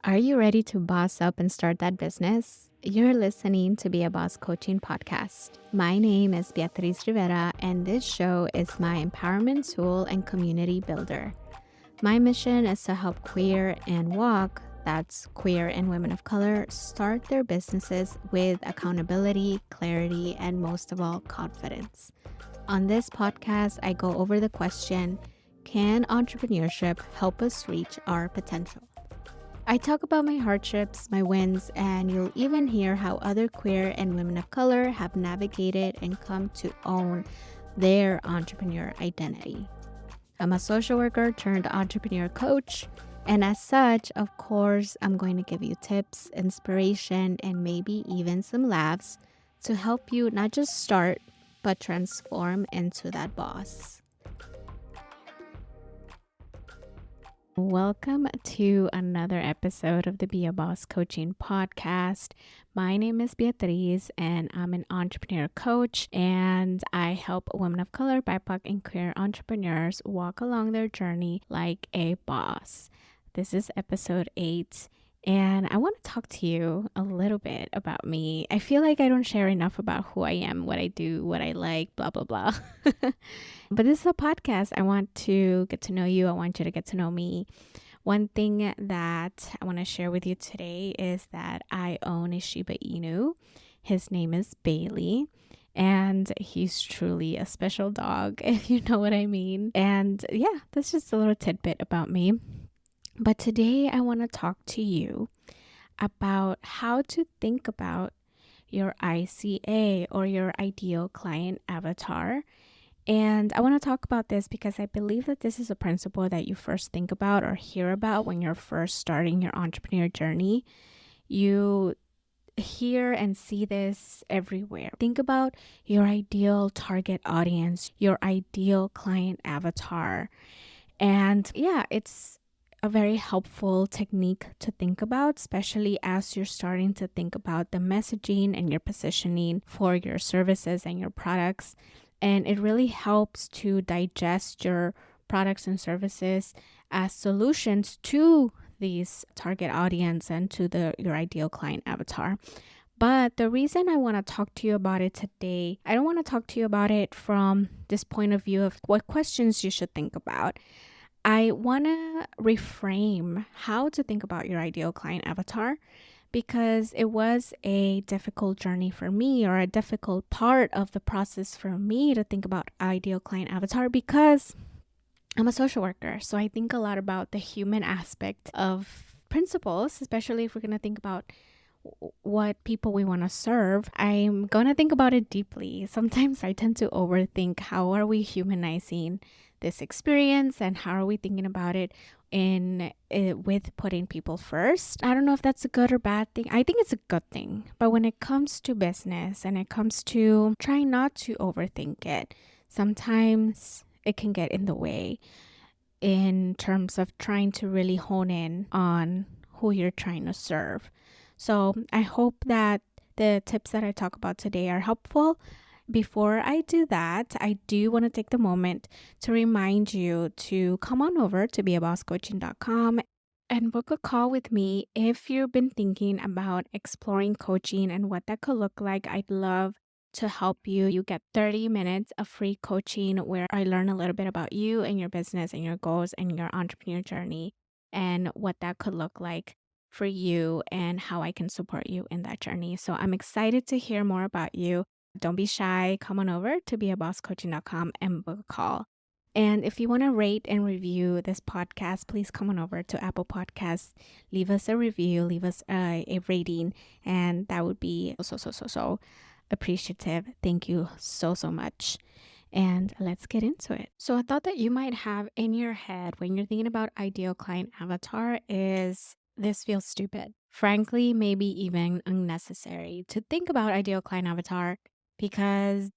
Are you ready to boss up and start that business? You're listening to Be a Boss Coaching Podcast. My name is Beatriz Rivera, and this show is my empowerment tool and community builder. My mission is to help queer and WOC, that's queer and women of color, start their businesses with accountability, clarity, and most of all, confidence. On this podcast, I go over the question, can entrepreneurship help us reach our potential? I talk about my hardships, my wins, and you'll even hear how other queer and women of color have navigated and come to own their entrepreneur identity. I'm a social worker turned entrepreneur coach, and as such, of course, I'm going to give you tips, inspiration, and maybe even some laughs to help you not just start, but transform into that boss. Welcome to another episode of the Be a Boss Coaching Podcast. My name is Beatriz and I'm an entrepreneur coach, and I help women of color, BIPOC, and queer entrepreneurs walk along their journey like a boss. This is episode 8. And I want to talk to you a little bit about me. I feel like I don't share enough about who I am, what I do, what I like, blah, blah, blah. But this is a podcast. I want to get to know you. I want you to get to know me. One thing that I want to share with you today is that I own a Shiba Inu. His name is Bailey. And he's truly a special dog, if you know what I mean. And yeah, that's just a little tidbit about me. But today I want to talk to you about how to think about your ICA or your ideal client avatar. And I want to talk about this because I believe that this is a principle that you first think about or hear about when you're first starting your entrepreneur journey. You hear and see this everywhere. Think about your ideal target audience, your ideal client avatar. And yeah, it's a very helpful technique to think about, especially as you're starting to think about the messaging and your positioning for your services and your products. And it really helps to digest your products and services as solutions to these target audience and to your ideal client avatar. But the reason I want to talk to you about it today, I don't want to talk to you about it from this point of view of what questions you should think about. I want to reframe how to think about your ideal client avatar, because it was a difficult journey for me, or a difficult part of the process for me to think about ideal client avatar, because I'm a social worker. So I think a lot about the human aspect of principles, especially if we're going to think about what people we want to serve. I'm going to think about it deeply. Sometimes I tend to overthink, how are we humanizing this experience and how are we thinking about it with putting people first. I don't know if that's a good or bad thing. I think it's a good thing. But when it comes to business and it comes to trying not to overthink it, sometimes it can get in the way in terms of trying to really hone in on who you're trying to serve. So I hope that the tips that I talk about today are helpful. Before I do that, I do want to take the moment to remind you to come on over to beabosscoaching.com and book a call with me if you've been thinking about exploring coaching and what that could look like. I'd love to help you. You get 30 minutes of free coaching where I learn a little bit about you and your business and your goals and your entrepreneur journey and what that could look like for you and how I can support you in that journey. So I'm excited to hear more about you. Don't be shy. Come on over to beabosscoaching.com and book a call. And if you want to rate and review this podcast, please come on over to Apple Podcasts. Leave us a review, leave us a rating, and that would be so appreciative. Thank you so much. And let's get into it. So a thought that you might have in your head when you're thinking about ideal client avatar is, this feels stupid. Frankly, maybe even unnecessary to think about ideal client avatar, because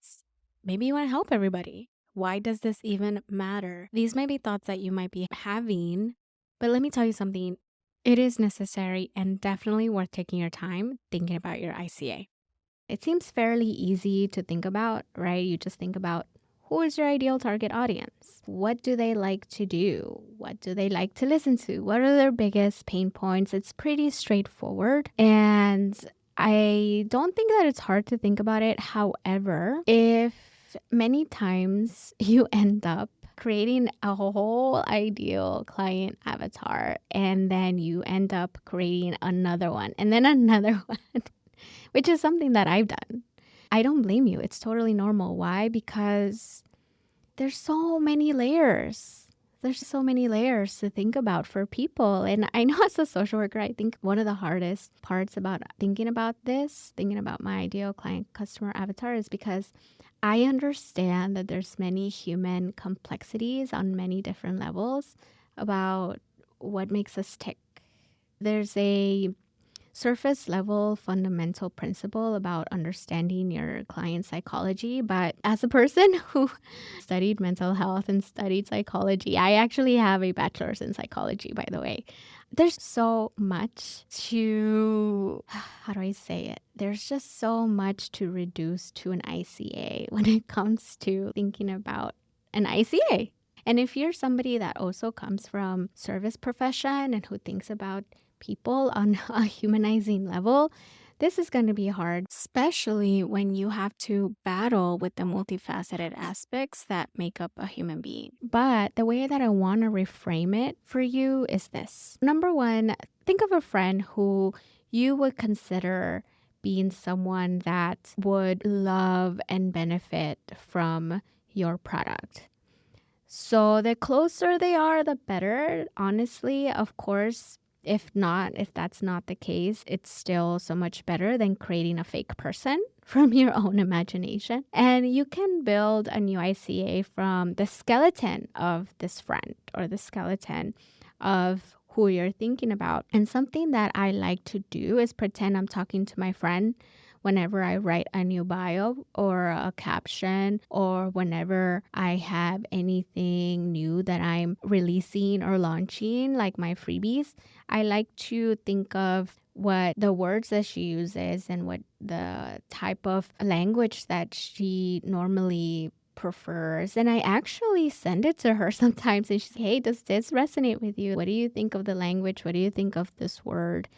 maybe you want to help everybody. Why does this even matter? These might be thoughts that you might be having, but let me tell you something. It is necessary and definitely worth taking your time thinking about your ICA. It seems fairly easy to think about, right? You just think about Who is your ideal target audience? What do they like to do? What do they like to listen to? What are their biggest pain points? It's pretty straightforward. And I don't think that it's hard to think about it. However, if many times you end up creating a whole ideal client avatar and then you end up creating another one and then another one, which is something that I've done. I don't blame you. It's totally normal. Why? Because there's so many layers. There's so many layers to think about for people. And I know as a social worker, I think one of the hardest parts about thinking about this, thinking about my ideal client customer avatar is because I understand that there's many human complexities on many different levels about what makes us tick. There's a surface level fundamental principle about understanding your client's psychology. But as a person who studied mental health and studied psychology, I actually have a bachelor's in psychology, by the way. There's so much to, how do I say it? There's just so much to reduce to an ICA when it comes to thinking about an ICA. And if you're somebody that also comes from service profession and who thinks about people on a humanizing level, this is going to be hard, especially when you have to battle with the multifaceted aspects that make up a human being. But the way that I want to reframe it for you is this. Number one, think of a friend who you would consider being someone that would love and benefit from your product. So the closer they are, the better. Honestly, of course, if that's not the case, it's still so much better than creating a fake person from your own imagination. And you can build a new ICA from the skeleton of this friend or the skeleton of who you're thinking about. And something that I like to do is pretend I'm talking to my friend whenever I write a new bio or a caption, or whenever I have anything new that I'm releasing or launching, like my freebies. I like to think of what the words that she uses and what the type of language that she normally prefers. And I actually send it to her sometimes and she's, hey, does this resonate with you? What do you think of the language? What do you think of this word?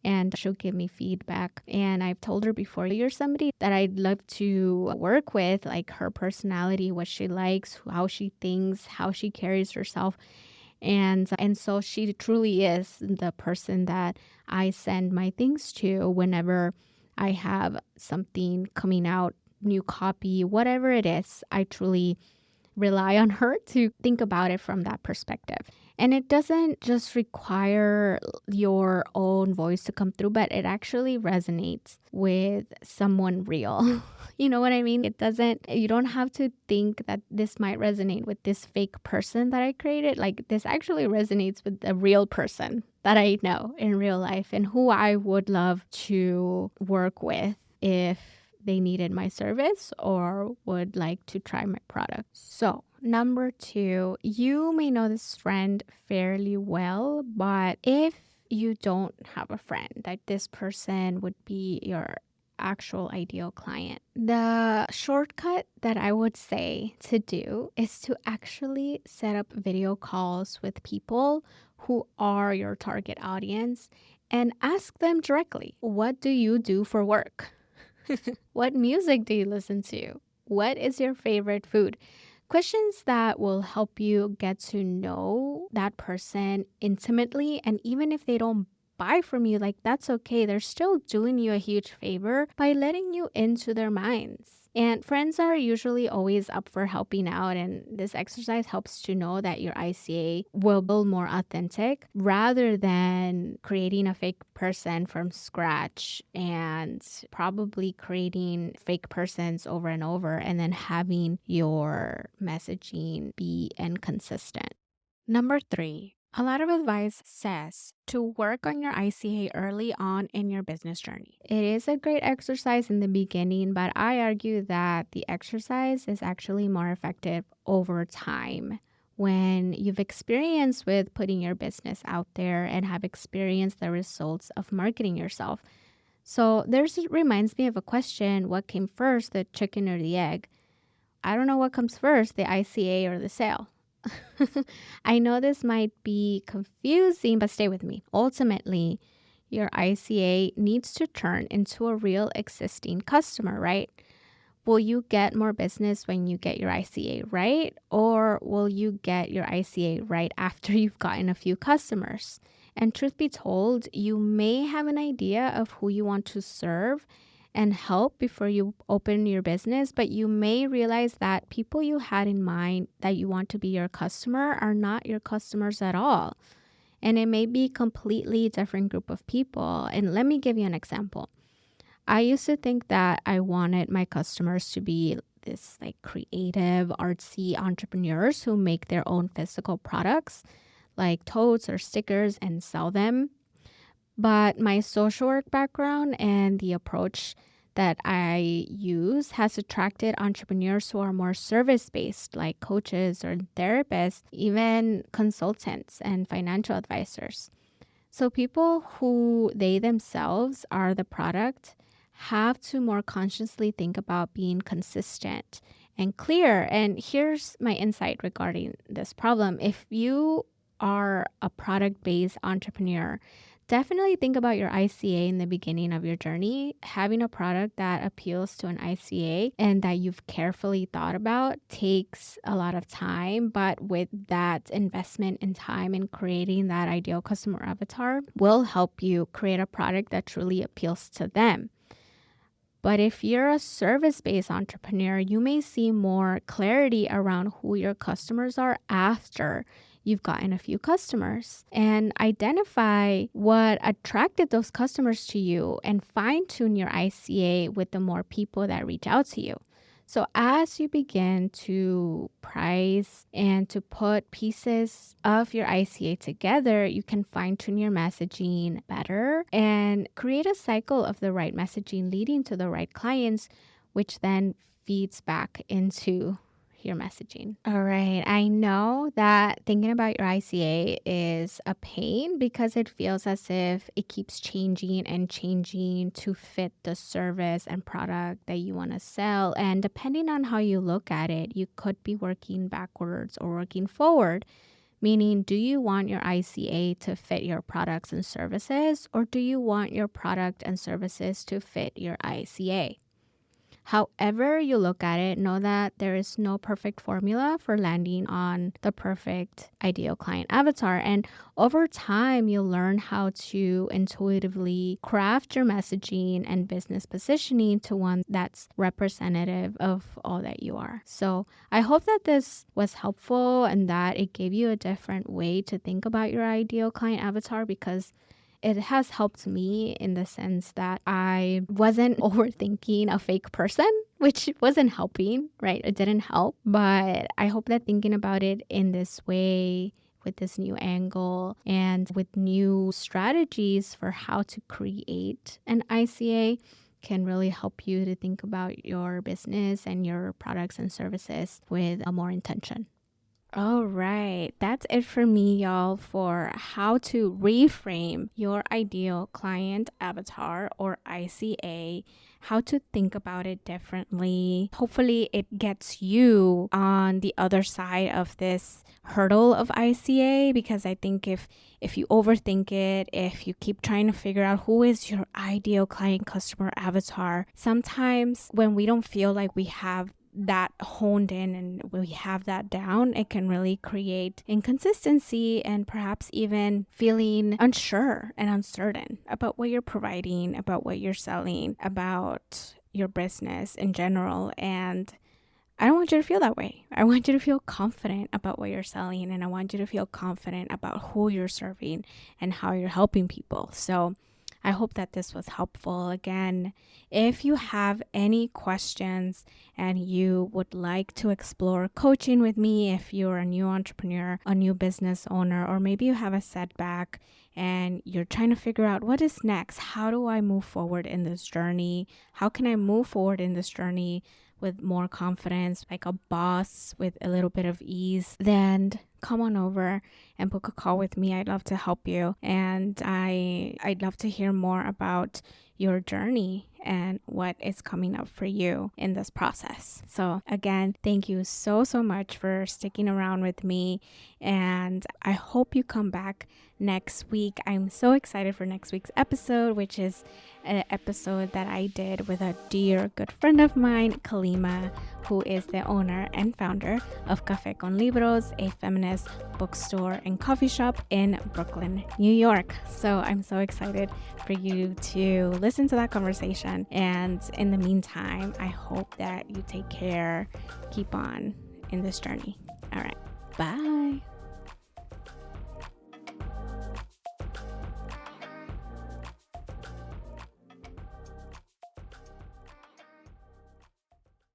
And she'll give me feedback. And I've told her before, you're somebody that I'd love to work with, like her personality, what she likes, how she thinks, how she carries herself. And so she truly is the person that I send my things to whenever I have something coming out, new copy, whatever it is. I truly rely on her to think about it from that perspective. And it doesn't just require your own voice to come through, but it actually resonates with someone real. You know what I mean? You don't have to think that this might resonate with this fake person that I created. Like, this actually resonates with a real person that I know in real life and who I would love to work with if they needed my service or would like to try my product. So, number two, you may know this friend fairly well, but if you don't have a friend, that this person would be your actual ideal client, the shortcut that I would say to do is to actually set up video calls with people who are your target audience and ask them directly, what do you do for work? What music do you listen to? What is your favorite food? Questions that will help you get to know that person intimately. And even if they don't buy from you, like, that's okay. They're still doing you a huge favor by letting you into their minds. And friends are usually always up for helping out. And this exercise helps to know that your ICA will build more authentic rather than creating a fake person from scratch and probably creating fake persons over and over and then having your messaging be inconsistent. Number three, a lot of advice says to work on your ICA early on in your business journey. It is a great exercise in the beginning, but I argue that the exercise is actually more effective over time when you've experienced with putting your business out there and have experienced the results of marketing yourself. So it reminds me of a question, what came first, the chicken or the egg? I don't know what comes first, the ICA or the sale. I know this might be confusing, but stay with me. Ultimately, your ICA needs to turn into a real existing customer, right? Will you get more business when you get your ICA right? Or will you get your ICA right after you've gotten a few customers? And truth be told, you may have an idea of who you want to serve and help before you open your business, but you may realize that people you had in mind that you want to be your customer are not your customers at all. And it may be a completely different group of people. And let me give you an example. I used to think that I wanted my customers to be this like creative, artsy entrepreneurs who make their own physical products like totes or stickers and sell them. But my social work background and the approach that I use has attracted entrepreneurs who are more service based, like coaches or therapists, even consultants and financial advisors. So people who they themselves are the product have to more consciously think about being consistent and clear. And here's my insight regarding this problem. If you are a product-based entrepreneur, definitely think about your ICA in the beginning of your journey. Having a product that appeals to an ICA and that you've carefully thought about takes a lot of time, but with that investment in time in creating that ideal customer avatar will help you create a product that truly appeals to them. But if you're a service-based entrepreneur, you may see more clarity around who your customers are after you've gotten a few customers and identify what attracted those customers to you and fine-tune your ICA with the more people that reach out to you. So as you begin to price and to put pieces of your ICA together, you can fine tune your messaging better and create a cycle of the right messaging leading to the right clients, which then feeds back into your messaging. All right. I know that thinking about your ICA is a pain because it feels as if it keeps changing and changing to fit the service and product that you want to sell. And depending on how you look at it, you could be working backwards or working forward. Meaning, do you want your ICA to fit your products and services, or do you want your product and services to fit your ICA? However you look at it, know that there is no perfect formula for landing on the perfect ideal client avatar. And over time, you'll learn how to intuitively craft your messaging and business positioning to one that's representative of all that you are. So I hope that this was helpful and that it gave you a different way to think about your ideal client avatar, because it has helped me in the sense that I wasn't overthinking a fake person, which wasn't helping, right? It didn't help. But I hope that thinking about it in this way, with this new angle and with new strategies for how to create an ICA, can really help you to think about your business and your products and services with a more intention. All right, that's it for me, y'all, for how to reframe your ideal client avatar or ICA, how to think about it differently. Hopefully, it gets you on the other side of this hurdle of ICA, because I think if you overthink it, if you keep trying to figure out who is your ideal client customer avatar, sometimes when we don't feel like we have that honed in and we have that down, it can really create inconsistency and perhaps even feeling unsure and uncertain about what you're providing, about what you're selling, about your business in general. And I don't want you to feel that way. I want you to feel confident about what you're selling, and I want you to feel confident about who you're serving and how you're helping people. So I hope that this was helpful. Again, if you have any questions and you would like to explore coaching with me, if you're a new entrepreneur, a new business owner, or maybe you have a setback and you're trying to figure out what is next, how do I move forward in this journey? How can I move forward in this journey with more confidence, like a boss with a little bit of ease? Then come on over and book a call with me. I'd love to help you. And I'd love to hear more about your journey and what is coming up for you in this process. So again, thank you so much for sticking around with me. And I hope you come back next week. I'm so excited for next week's episode, which is an episode that I did with a dear good friend of mine, Kalima, who is the owner and founder of Café con Libros, a feminist bookstore and coffee shop in Brooklyn, New York. So I'm so excited for you to listen to that conversation. And in the meantime, I hope that you take care, keep on in this journey. All right, bye.